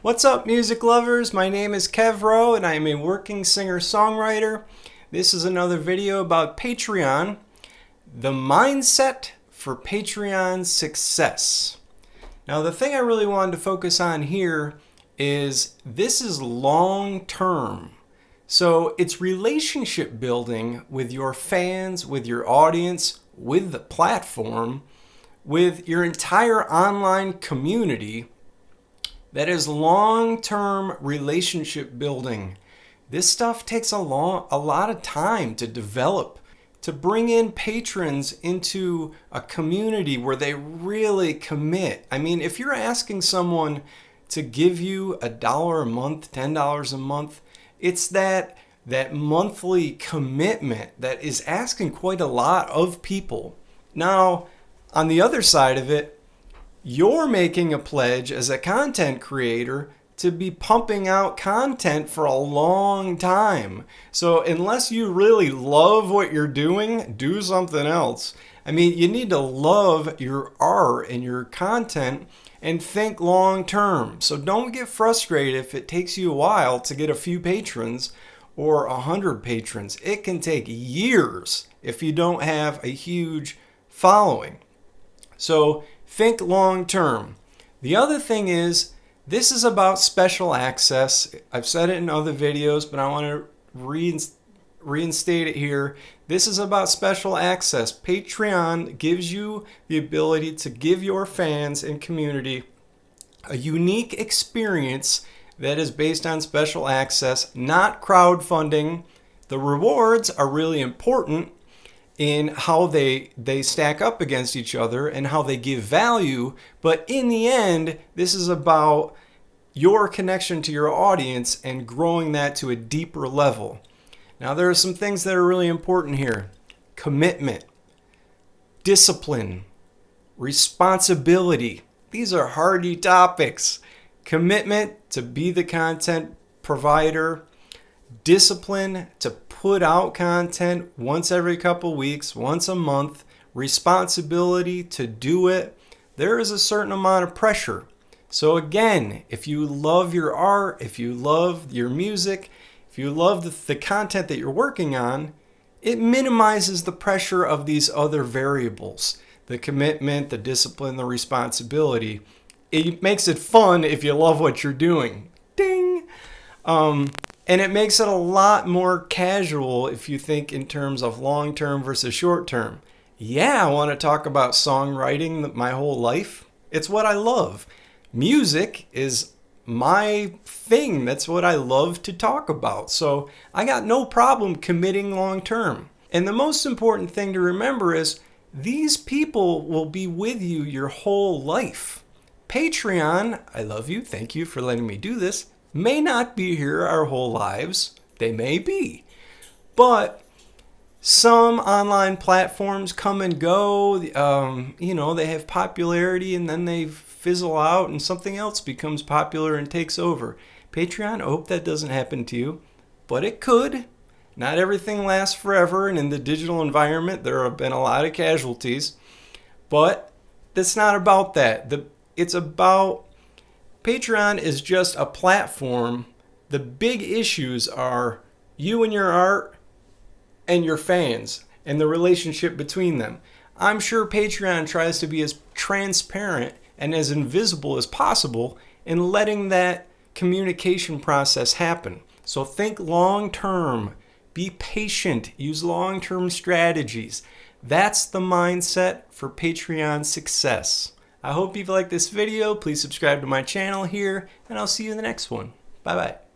What's up, music lovers? My name is Kev Rowe and I am a working singer-songwriter. This is another video about Patreon, the mindset for Patreon success. Now, the thing I really wanted to focus on here is this is long-term. So it's relationship building with your fans, with your audience, with the platform, with your entire online community. That is long-term relationship building. This stuff takes a lot of time to develop, to bring in patrons into a community where they really commit. I mean, if you're asking someone to give you $1 a month, $10 a month, it's that monthly commitment that is asking quite a lot of people. Now, on the other side of it, you're making a pledge as a content creator to be pumping out content for a long time. So unless you really love what you're doing, do something else. I mean, you need to love your art and your content and think long term. So don't get frustrated if it takes you a while to get a few patrons or 100 patrons. It can take years if you don't have a huge following. So think long term. The other thing is, this is about special access. I've said it in other videos, but I want to reinstate it here. This is about special access. Patreon gives you the ability to give your fans and community a unique experience that is based on special access, not crowdfunding. The rewards are really important in how they stack up against each other and how they give value. But in the end, this is about your connection to your audience and growing that to a deeper level. Now, there are some things that are really important here. Commitment, discipline, responsibility. These are hardy topics. Commitment to be the content provider, discipline to put out content once every couple weeks, once a month, responsibility to do it. There is a certain amount of pressure. So again, if you love your art, if you love your music, if you love the content that you're working on, it minimizes the pressure of these other variables. The commitment, the discipline, the responsibility. It makes it fun if you love what you're doing. Ding! And it makes it a lot more casual if you think in terms of long-term versus short-term. Yeah, I want to talk about songwriting my whole life. It's what I love. Music is my thing. That's what I love to talk about. So I got no problem committing long-term. And the most important thing to remember is these people will be with you your whole life. Patreon, I love you. Thank you for letting me do this. May not be here our whole lives. They may be. But some online platforms come and go. They have popularity and then they fizzle out and something else becomes popular and takes over. Patreon, I hope that doesn't happen to you, but it could. Not everything lasts forever, and in the digital environment, there have been a lot of casualties. But it's not about that. It's about Patreon is just a platform. The big issues are you and your art and your fans and the relationship between them. I'm sure Patreon tries to be as transparent and as invisible as possible in letting that communication process happen. So think long term, be patient, use long-term strategies. That's the mindset for Patreon success. I hope you've liked this video. Please subscribe to my channel here, and I'll see you in the next one. Bye-bye.